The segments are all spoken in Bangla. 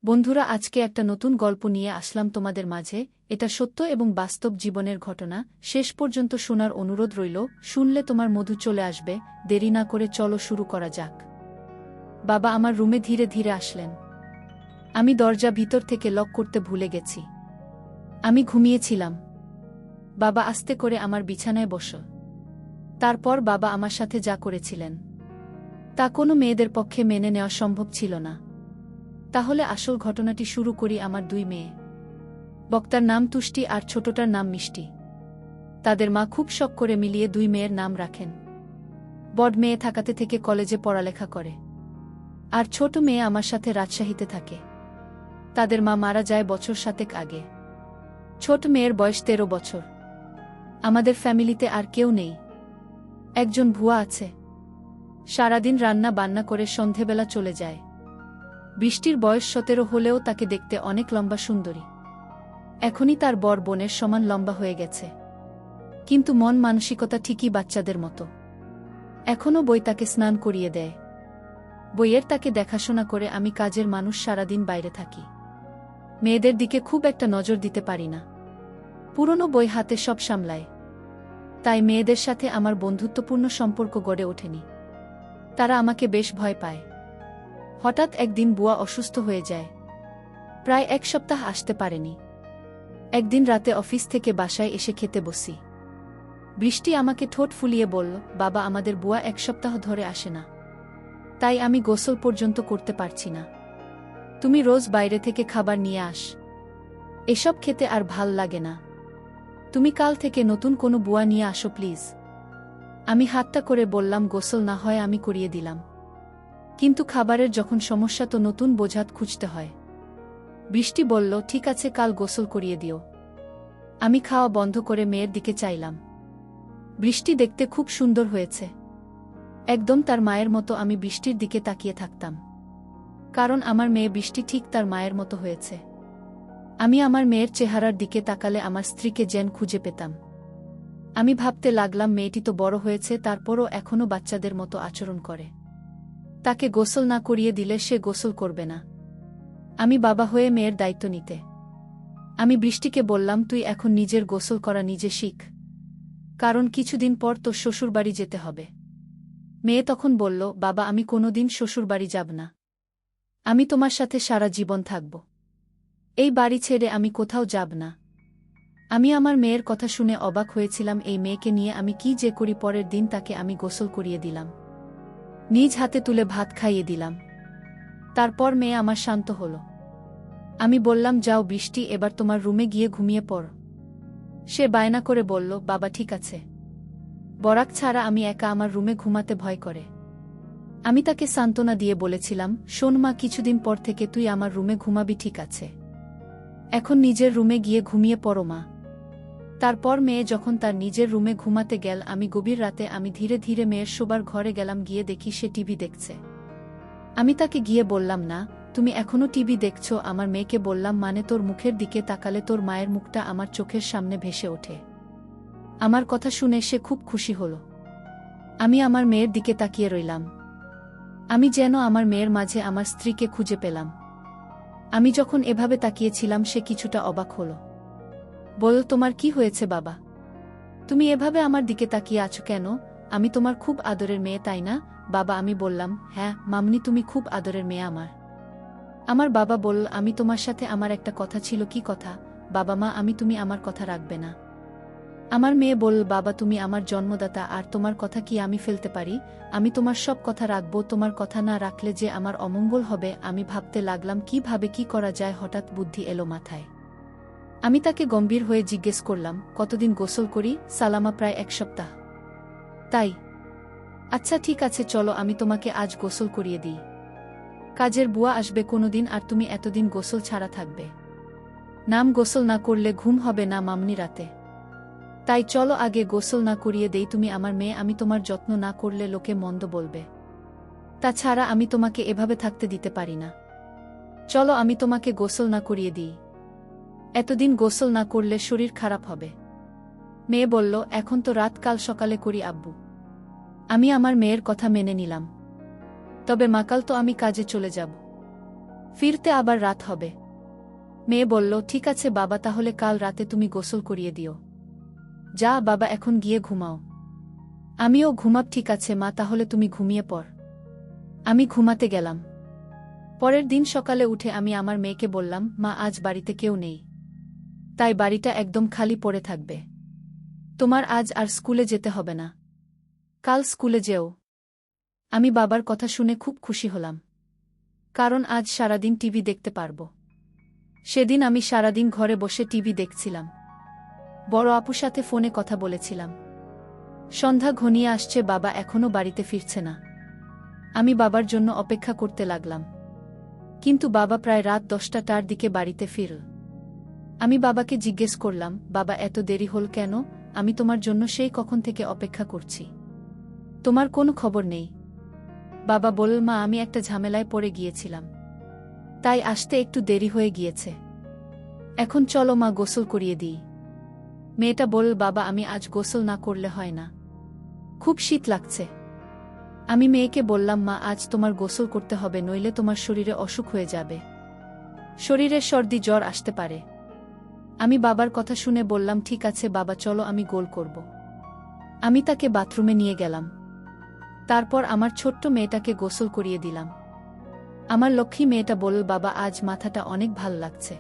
বন্ধুরা, আজকে একটা নতুন গল্প নিয়ে আসলাম তোমাদের মাঝে। এটা সত্য এবং বাস্তব জীবনের ঘটনা। শেষ পর্যন্ত শোনার অনুরোধ রইল। শুনলে তোমার মধু চলে আসবে। দেরি না করে চলো শুরু করা যাক। বাবা আমার রুমে ধীরে ধীরে আসলেন। আমি দরজা ভিতর থেকে লক করতে ভুলে গেছি। আমি ঘুমিয়েছিলাম। বাবা আস্তে করে আমার বিছানায় বসল। তারপর বাবা আমার সাথে যা করেছিলেন তা কোনো মেয়েদের পক্ষে মেনে নেওয়া সম্ভব ছিল না। তাহলে আসল ঘটনাটি শুরু করি। আমার দুই মেয়ে, বক্তার নাম তুষ্টি আর ছোটটার নাম মিষ্টি। তাদের মা খুব শখ করে মিলিয়ে দুই মেয়ের নাম রাখেন। বড় মেয়ে থাকাতে থেকে কলেজে পড়ালেখা করে, আর ছোট মেয়ে আমার সাথে রাজশাহীতে থাকে। তাদের মা মারা যায় বছর 7 আগে। ছোট মেয়ের বয়স 13 বছর। আমাদের ফ্যামিলিতে আর কেউ নেই। একজন ভুয়া আছে। সারাদিন রান্না বান্না করে সন্ধেবেলা চলে যায়। বৃষ্টির বয়স 17 হলেও তাকে দেখতে অনেক লম্বা সুন্দরী। এখনই তার বড় বোনের সমান লম্বা হয়ে গেছে, কিন্তু মন মানসিকতা ঠিকই বাচ্চাদের মতো। এখনও বই তাকে স্নান করিয়ে দেয়। বইয়ের তাকে দেখাশোনা করে আমি কাজের মানুষ, সারাদিন বাইরে থাকি। মেয়েদের দিকে খুব একটা নজর দিতে পারি না। পুরনো বই হাতে সব সামলায়। তাই মেয়েদের সাথে আমার বন্ধুত্বপূর্ণ সম্পর্ক গড়ে ওঠেনি। তারা আমাকে বেশ ভয় পায়। হঠাৎ একদিন বুয়া অসুস্থ হয়ে যায়। প্রায় 1 সপ্তাহ আসতে পারেনি। একদিন রাতে অফিস থেকে বাসায় এসে খেতে বসি। বৃষ্টি আমাকে ঠোঁট ফুলিয়ে বলল, বাবা আমাদের বুয়া 1 সপ্তাহ ধরে আসে না, তাই আমি গোসল পর্যন্ত করতে পারছি না। তুমি রোজ বাইরে থেকে খাবার নিয়ে আস। এসব খেতে আর ভাল লাগে না। তুমি কাল থেকে নতুন কোনো বুয়া নিয়ে আসো প্লিজ। আমি হাতটা করে বললাম, গোসল না হয় আমি করিয়ে দিলাম, কিন্তু খাবারের যখন সমস্যা তো নতুন বোঝাত খুঁজতে হয়। বৃষ্টি বলল, ঠিক আছে কাল গোসল করিয়ে দিও। আমি খাওয়া বন্ধ করে মেয়ের দিকে চাইলাম। বৃষ্টি দেখতে খুব সুন্দর হয়েছে, একদম তার মায়ের মতো। আমি বৃষ্টির দিকে তাকিয়ে থাকতাম, কারণ আমার মেয়ে বৃষ্টি ঠিক তার মায়ের মতো হয়েছে। আমি আমার মেয়ের চেহারার দিকে তাকালে আমার স্ত্রীকে যেন খুঁজে পেতাম। আমি ভাবতে লাগলাম, মেয়েটি তো বড় হয়েছে, তারপরও এখনও বাচ্চাদের মতো আচরণ করে। তাকে গোসল না করিয়ে দিলে সে গোসল করবে না। আমি বাবা হয়ে মেয়ের দায়িত্ব নিতে। আমি বৃষ্টিকে বললাম, তুই এখন নিজের গোসল করা নিজে শিখ, কারণ কিছুদিন পর তোর শ্বশুরবাড়ি যেতে হবে। মেয়ে তখন বলল, বাবা আমি কোনোদিন শ্বশুরবাড়ি যাব না। আমি তোমার সাথে সারা জীবন থাকব। এই বাড়ি ছেড়ে আমি কোথাও যাব না। আমি আমার মেয়ের কথা শুনে অবাক হয়েছিলাম। এই মেয়েকে নিয়ে আমি কি যে করি। পরের দিন তাকে আমি গোসল করিয়ে দিলাম, নিজ হাতে তুলে ভাত খাইয়ে দিলাম। তারপর মেয়ে আমার শান্ত হল। আমি বললাম, যাও বৃষ্টি, এবার তোমার রুমে গিয়ে ঘুমিয়ে পড়। সে বায়না করে বলল, বাবা ঠিক আছে। বরাক ছাড়া আমি একা আমার রুমে ঘুমাতে ভয় করে। আমি তাকে সান্ত্বনা দিয়ে বলেছিলাম, শোন মা, কিছুদিন পর থেকে তুই আমার রুমে ঘুমাবি, ঠিক আছে? এখন নিজের রুমে গিয়ে ঘুমিয়ে পড়ো মা। তারপর মেয়ে যখন তার নিজের রুমে ঘুমাতে গেল, আমি গভীর রাতে আমি ধীরে ধীরে মেয়ের শোবার ঘরে গেলাম। গিয়ে দেখি সে টিভি দেখছে। আমি তাকে গিয়ে বললাম, না তুমি এখনো টিভি দেখছো? আমার মেয়েকে বললাম, মানে তোর মুখের দিকে তাকালে তোর মায়ের মুখটা আমার চোখের সামনে ভেসে ওঠে। আমার কথা শুনে সে খুব খুশি হল। আমি আমার মেয়ের দিকে তাকিয়ে রইলাম। আমি যেন আমার মেয়ের মাঝে আমার স্ত্রীকে খুঁজে পেলাম। আমি যখন এভাবে তাকিয়েছিলাম, সে কিছুটা অবাক হল। বল, তোমার কি হয়েছে বাবা? তুমি এভাবে আমার দিকে তাকিয়ে আছো কেন? আমি তোমার খুব আদরের মেয়ে, তাই না বাবা? আমি বললাম, হ্যাঁ মামনি, তুমি খুব আদরের মেয়ে আমার। আমার বাবা বলল, আমি তোমার সাথে আমার একটা কথা ছিল। কি কথা বাবা? মা আমি, তুমি আমার কথা রাখবে না? আমার মেয়ে বলল, বাবা তুমি আমার জন্মদাতা, আর তোমার কথা কি আমি ফেলতে পারি? আমি তোমার সব কথা রাখব। তোমার কথা না রাখলে যে আমার অমঙ্গল হবে। আমি ভাবতে লাগলাম কিভাবে কি করা যায়। হঠাৎ বুদ্ধি এলো মাথায়। আমি তাকে গম্ভীর হয়ে জিজ্ঞেস করলাম, কতদিন গোসল করি? সালামা, প্রায় 1 সপ্তাহ। তাই? আচ্ছা ঠিক আছে, চলো আমি তোমাকে আজ গোসল করিয়ে দিই। কাজের বুয়া আসবে কোনোদিন, আর তুমি এতদিন গোসল ছাড়া থাকবে। নাম গোসল না করলে ঘুম হবে না মামনি রাতে। তাই চলো আগে গোসল না করিয়ে দেই। তুমি আমার মেয়ে, আমি তোমার যত্ন না করলে লোকে মন্দ বলবে। তাছাড়া আমি তোমাকে এভাবে থাকতে দিতে পারি না। চলো আমি তোমাকে গোসল না করিয়ে দিই। এতদিন গোসল না করলে শরীর খারাপ হবে। মেয়ে বলল, এখন তো রাত, কাল সকালে করি আব্বু। আমি আমার মেয়ের কথা মেনে নিলাম। তবে মা, কাল তো আমি কাজে চলে যাব। ফিরতে আবার রাত হবে। মেয়ে বলল, ঠিক আছে বাবা, তাহলে কাল রাতে তুমি গোসল করিয়ে দিও। যা বাবা, এখন গিয়ে ঘুমাও। আমিও ঘুমাব। ঠিক আছে মা, তাহলে তুমি ঘুমিয়ে পড়। আমি ঘুমাতে গেলাম। পরের দিন সকালে উঠে আমি আমার মেয়েকে বললাম, মা আজ বাড়িতে কেউ নেই, তাই বাড়িটা একদম খালি পড়ে থাকবে। তোমার আজ আর স্কুলে যেতে হবে না, কাল স্কুলে যেও। আমি বাবার কথা শুনে খুব খুশি হলাম, কারণ আজ সারাদিন টিভি দেখতে পারব। সেদিন আমি সারাদিন ঘরে বসে টিভি দেখছিলাম, বড় আপুর সাথে ফোনে কথা বলেছিলাম। সন্ধ্যা ঘনিয়ে আসছে, বাবা এখনো বাড়িতে ফিরছে না। আমি বাবার জন্য অপেক্ষা করতে লাগলাম, কিন্তু বাবা প্রায় রাত 10টার দিকে বাড়িতে ফিরল। আমি বাবাকে জিজ্ঞেস করলাম, বাবা এত দেরি হল কেন? আমি তোমার জন্য সেই কখন থেকে অপেক্ষা করছি, তোমার কোনো খবর নেই। বাবা বলল, মা আমি একটা ঝামেলায় পড়ে গিয়েছিলাম, তাই আসতে একটু দেরি হয়ে গিয়েছে। এখন চলো মা, গোসল করিয়ে দিই। মেয়েটা বলল, বাবা আমি আজ গোসল না করলে হয় না, খুব শীত লাগছে। আমি মেয়েকে বললাম, মা আজ তোমার গোসল করতে হবে, নইলে তোমার শরীরে অসুখ হয়ে যাবে, শরীরে সর্দি জ্বর আসতে পারে। আমি বাবার কথা শুনে বললাম, ঠিক আছে বাবা, চলো আমি গোল করব। আমি তাকে বাথরুমে নিয়ে গেলাম। তারপর আমার ছোট্ট মেয়েটাকে গোসল করিয়ে দিলাম। আমার লক্ষ্মী মেয়েটা বলল, বাবা আজ মাথাটা অনেক ভাল লাগছে,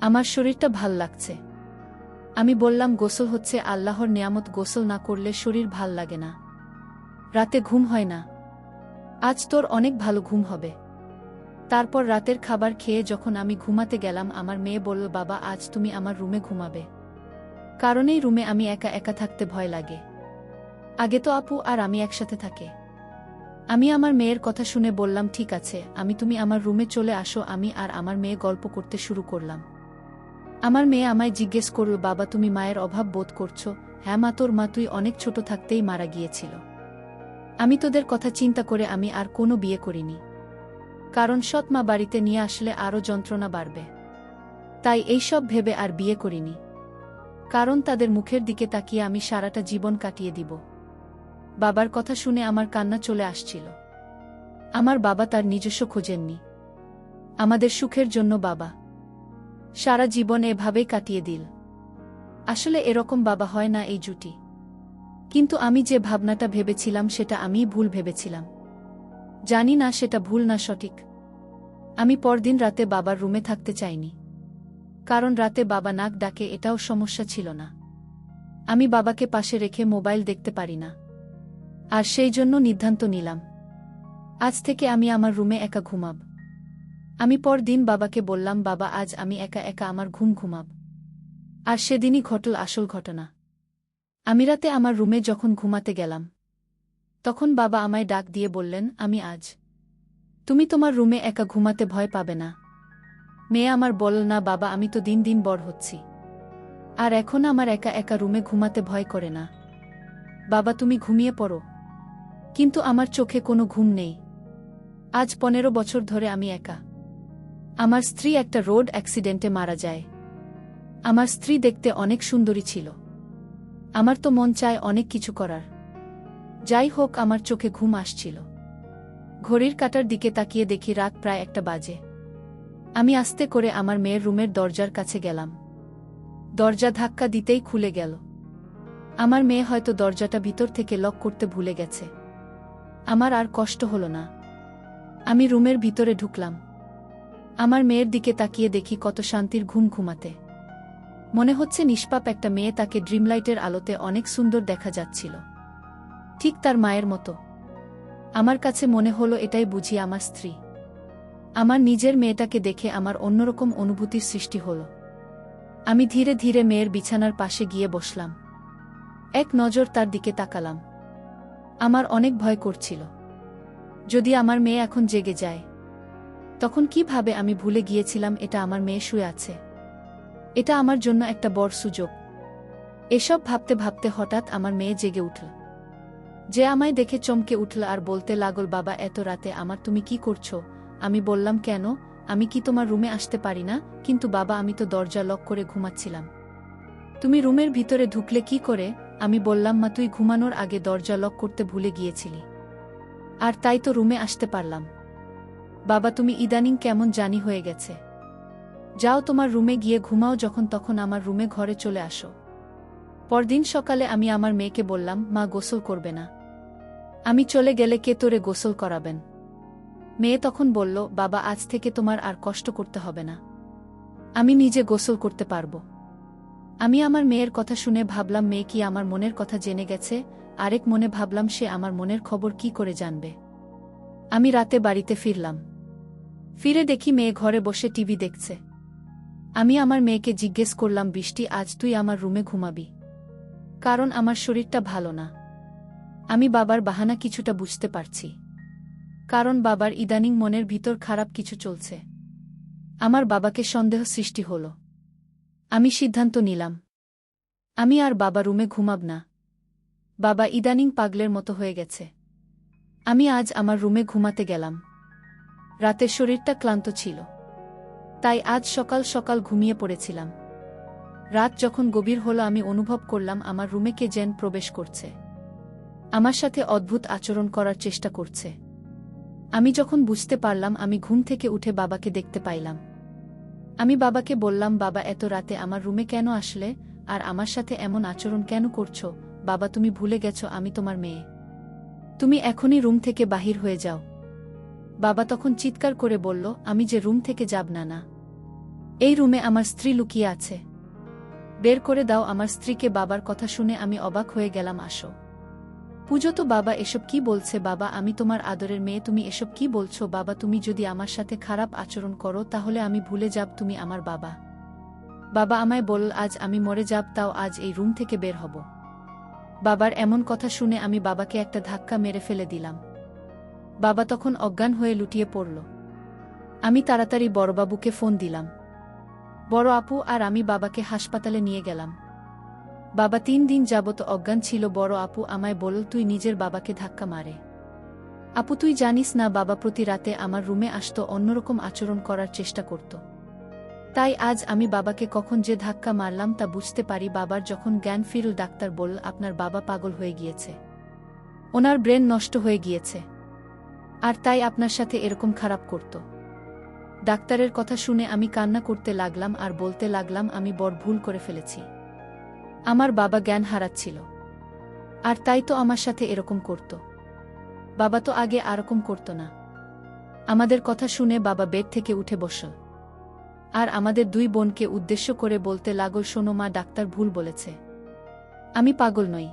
আমার শরীরটা ভাল লাগছে। আমি বললাম, গোসল হচ্ছে আল্লাহর নেয়ামত, গোসল না করলে শরীর ভাল লাগে না, রাতে ঘুম হয় না। আজ তোর অনেক ভালো ঘুম হবে। তারপর রাতের খাবার খেয়ে যখন আমি ঘুমাতে গেলাম, আমার মেয়ে বলল, বাবা আজ তুমি আমার রুমে ঘুমাবে, কারণ এই রুমে আমি একা একা থাকতে ভয় লাগে। আগে তো আপু আর আমি একসাথে থাকে। আমি আমার মেয়ের কথা শুনে বললাম, ঠিক আছে তুমি আমার রুমে চলে আসো। আমি আর আমার মেয়ে গল্প করতে শুরু করলাম। আমার মেয়ে আমায় জিজ্ঞেস করল, বাবা তুমি মায়ের অভাব বোধ করছো? হ্যাঁ মা, তোর মা তুই অনেক ছোট থাকতেই মারা গিয়েছিল। আমি তোদের কথা চিন্তা করে আমি আর কোনো বিয়ে করিনি, কারণ সৎ মা বাড়িতে নিয়ে আসলে আরও যন্ত্রণা বাড়বে, তাই এইসব ভেবে আর বিয়ে করিনি, কারণ তাদের মুখের দিকে তাকিয়ে আমি সারাটা জীবন কাটিয়ে দিব। বাবার কথা শুনে আমার কান্না চলে আসছিল। আমার বাবা তার নিজস্ব খোঁজেননি, আমাদের সুখের জন্য বাবা সারা জীবন এভাবেই কাটিয়ে দিল। আসলে এরকম বাবা হয় না এই জুটি, কিন্তু আমি যে ভাবনাটা ভেবেছিলাম সেটা আমিই ভুল ভেবেছিলাম। জানি না সেটা ভুল না সঠিক। আমি পরদিন রাতে বাবার রুমে থাকতে চাইনি, কারণ রাতে বাবা নাক ডাকে এটাও সমস্যা ছিল না। আমি বাবাকে পাশে রেখে মোবাইল দেখতে পারি না, আর সেই জন্য সিদ্ধান্ত নিলাম, আজ থেকে আমি আমার রুমে একা ঘুমাব। আমি পরদিন বাবাকে বললাম, বাবা আজ আমি একা একা আমার ঘুমাব। আর সেদিনই ঘটল আসল ঘটনা। আমি রাতে আমার রুমে যখন ঘুমাতে গেলাম, তখন বাবা আমায় ডাক দিয়ে বললেন, তুমি তোমার রুমে একা ঘুমাতে ভয় পাবে না? মেয়ে আমার বলল, না বাবা, আমি তো দিন দিন বড় হচ্ছি, আর এখন আমার একা একা রুমে ঘুমাতে ভয় করে না। বাবা তুমি ঘুমিয়ে পড়ো। কিন্তু আমার চোখে কোনো ঘুম নেই। আজ 15 বছর ধরে আমি একা। আমার স্ত্রী একটা রোড অ্যাক্সিডেন্টে মারা যায়। আমার স্ত্রী দেখতে অনেক সুন্দরী ছিল। আমার তো মন চায় অনেক কিছু করার। যাই হোক, আমার চোখে ঘুম আসছিল। ঘড়ির কাঁটার দিকে তাকিয়ে দেখি রাত প্রায় 1টা বাজে। আমি আস্তে করে আমার মেয়ের রুমের দরজার কাছে গেলাম। দরজা ধাক্কা দিতেই খুলে গেল। আমার মেয়ে হয়তো দরজাটা ভিতর থেকে লক করতে ভুলে গেছে। আমার আর কষ্ট হলো না। আমি রুমের ভিতরে ঢুকলাম। আমার মেয়ের দিকে তাকিয়ে দেখি কত শান্তির ঘুমাতে। মনে হচ্ছে নিষ্পাপ একটা মেয়ে, তাকে ড্রিমলাইটের আলোতে অনেক সুন্দর দেখা যাচ্ছিল, ঠিক তার মায়ের মতো। আমার কাছে মনে হলো এটাই বুঝি আমার স্ত্রী। আমার নিজের মেয়েটাকে দেখে আমার অন্যরকম অনুভূতির সৃষ্টি হলো। আমি ধীরে ধীরে মেয়ের বিছানার পাশে গিয়ে বসলাম। এক নজর তার দিকে তাকালাম। আমার অনেক ভয় করছিল, যদি আমার মেয়ে এখন জেগে যায়, তখন কিভাবে? আমি ভুলে গিয়েছিলাম এটা আমার মেয়ে শুয়ে আছে। এটা আমার জন্য একটা বড় সুযোগ। এসব ভাবতে ভাবতে হঠাৎ আমার মেয়ে জেগে উঠল। যে আমায় দেখে চমকে উঠল আর বলতে লাগল, বাবা এত রাতে তুমি কি করছো? আমি বললাম, কেন, আমি কি তোমার রুমে আসতে পারি না? কিন্তু বাবা আমি তো দরজা লক করে ঘুমাচ্ছিলাম। তুমি রুমের ভিতরে ঢুকলে কি করে? আমি বললাম, মা তুই ঘুমানোর আগে দরজা লক করতে ভুলে গিয়েছিলি, আর তাই তো রুমে আসতে পারলাম। বাবা তুমি ইদানিং কেমন জানি হয়ে গেছে। যাও তোমার রুমে গিয়ে ঘুমাও, যখন তখন আমার রুমে ঘরে চলে আসো। পরদিন সকালে আমি আমার মেয়েকে বললাম, মা গোসল করবে না, আমি চলে গেলে কে তোরে গোসল করাবেন? মেয়ে তখন বলল, বাবা আজ থেকে তোমার আর কষ্ট করতে হবে না, আমি নিজে গোসল করতে পারব। আমি আমার মেয়ের কথা শুনে ভাবলাম মেয়ে কি আমার মনের কথা জেনে গেছে, আরেক মনে ভাবলাম সে আমার মনের খবর কি করে জানবে। আমি রাতে বাড়িতে ফিরলাম, ফিরে দেখি মেয়ে ঘরে বসে টিভি দেখছে। আমি আমার মেয়েকে জিজ্ঞেস করলাম, বৃষ্টি আজ তুই আমার রুমে ঘুমাবি? কারণ আমার শরীরটা ভালো না। আমি বাবার বাহানা কিছুটা বুঝতে পারছি, কারণ বাবার ইদানিং মনের ভিতর খারাপ কিছু চলছে। আমার বাবাকে সন্দেহ সৃষ্টি হল। আমি সিদ্ধান্ত নিলাম আমি আর বাবা রুমে ঘুমাব না। বাবা ইদানিং পাগলের মতো হয়ে গেছে। আমি আজ আমার রুমে ঘুমাতে গেলাম। রাতের শরীরটা ক্লান্ত ছিল, তাই আজ সকাল সকাল ঘুমিয়ে পড়েছিলাম। রাত যখন গভীর হল আমি অনুভব করলাম আমার রুমে কে যেন প্রবেশ করছে, আমার সাথে অদ্ভুত আচরণ করার চেষ্টা করছে। আমি যখন বুঝতে পারলাম, আমি ঘুম থেকে উঠে বাবাকে দেখতে পাইলাম। আমি বাবাকে বললাম, বাবা এত রাতে আমার রুমে কেন আসলে, আর আমার সাথে এমন আচরণ কেন করছো? বাবা তুমি ভুলে গেছো আমি তোমার মেয়ে, তুমি এখনই রুম থেকে বাহির হয়ে যাও। বাবা তখন চিৎকার করে বলল, আমি যে রুম থেকে যাব না, না, এই রুমে আমার স্ত্রী লুকিয়ে আছে, বের করে দাও আমার স্ত্রীকে। বাবার কথা শুনে আমি অবাক হয়ে গেলাম। আসো পুজো তো। বাবা এসব কি বলছে? বাবা আমি তোমার আদরের মেয়ে, তুমি এসব কি বলছো? বাবা তুমি যদি আমার সাথে খারাপ আচরণ করো তাহলে আমি ভুলে যাব তুমি আমার বাবা। বাবা আমায় বলল, আজ আমি মরে যাব তাও আজ এই রুম থেকে বের হব। বাবার এমন কথা শুনে আমি বাবাকে একটা ধাক্কা মেরে ফেলে দিলাম। বাবা তখন অজ্ঞান হয়ে লুটিয়ে পড়ল। আমি তাড়াতাড়ি বড়বাবুকে ফোন দিলাম। বড় আপু আর আমি বাবাকে হাসপাতালে নিয়ে গেলাম। বাবা 3 দিন যাবত অজ্ঞান ছিল। বড় আপু আমায় বলল, তুই নিজের বাবাকে ধাক্কা মারে। আপু তুই জানিস না, বাবা প্রতি রাতে আমার রুমে আসতো, অন্যরকম আচরণ করার চেষ্টা করত। তাই আজ আমি বাবাকে কখন যে ধাক্কা মারলাম তা বুঝতে পারি। বাবার যখন জ্ঞান ফিরল ডাক্তার বলল, আপনার বাবা পাগল হয়ে গিয়েছে, ওনার ব্রেন নষ্ট হয়ে গিয়েছে, আর তাই আপনার সাথে এরকম খারাপ করত। ডাক্তারের কথা শুনে আমি কান্না করতে লাগলাম আর বলতে লাগলাম, আমি বড় ভুল করে ফেলেছি। আমার বাবা জ্ঞান হারাচ্ছিল, আর তাই তো আমার সাথে এরকম করত। বাবা তো আগে এরকম করত না। আমাদের কথা শুনে বাবা বেড থেকে উঠে বসল, আর আমাদের 2 বোনকে উদ্দেশ্য করে বলতে লাগল, শোনো মা, ডাক্তার ভুল বলেছে, আমি পাগল নই,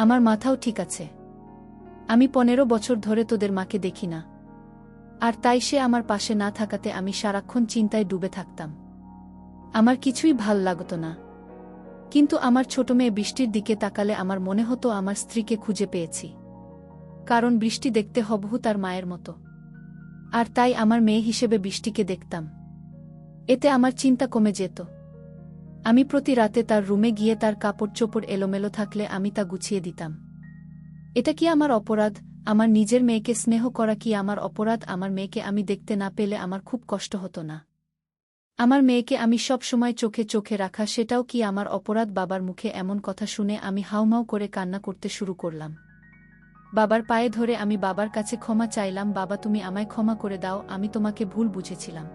আমার মাথাও ঠিক আছে। আমি 15 বছর ধরে তোদের মাকে দেখি না, আর তাই সে আমার পাশে না থাকাতে আমি সারাক্ষণ চিন্তায় ডুবে থাকতাম, আমার কিছুই ভাল লাগত না। কিন্তু আমার ছোট মেয়ে বৃষ্টির দিকে তাকালে আমার মনে হতো আমার স্ত্রীকে খুঁজে পেয়েছি, কারণ বৃষ্টি দেখতে হুবহু তার মায়ের মতো, আর তাই আমার মেয়ে হিসেবে বৃষ্টিকে দেখতাম। এতে আমার চিন্তা কমে যেত। আমি প্রতি রাতে তার রুমে গিয়ে তার কাপড় চোপড় এলোমেলো থাকলে আমি তা গুছিয়ে দিতাম। এটা কি আমার অপরাধ? আমার নিজের মেয়েকে স্নেহ করা কি আমার অপরাধ? আমার মেয়েকে আমি দেখতে না পেলে আমার খুব কষ্ট হতো না? আমার মেয়েকে আমি সব সময় চোখে চোখে রাখা, সেটাও কি আমার অপরাধ? বাবার মুখে এমন কথা শুনে আমি হাউমাউ করে কান্না করতে শুরু করলাম। বাবার পায়ে ধরে আমি বাবার কাছে ক্ষমা চাইলাম, বাবা তুমি আমায় ক্ষমা করে দাও, আমি তোমাকে ভুল বুঝেছিলাম।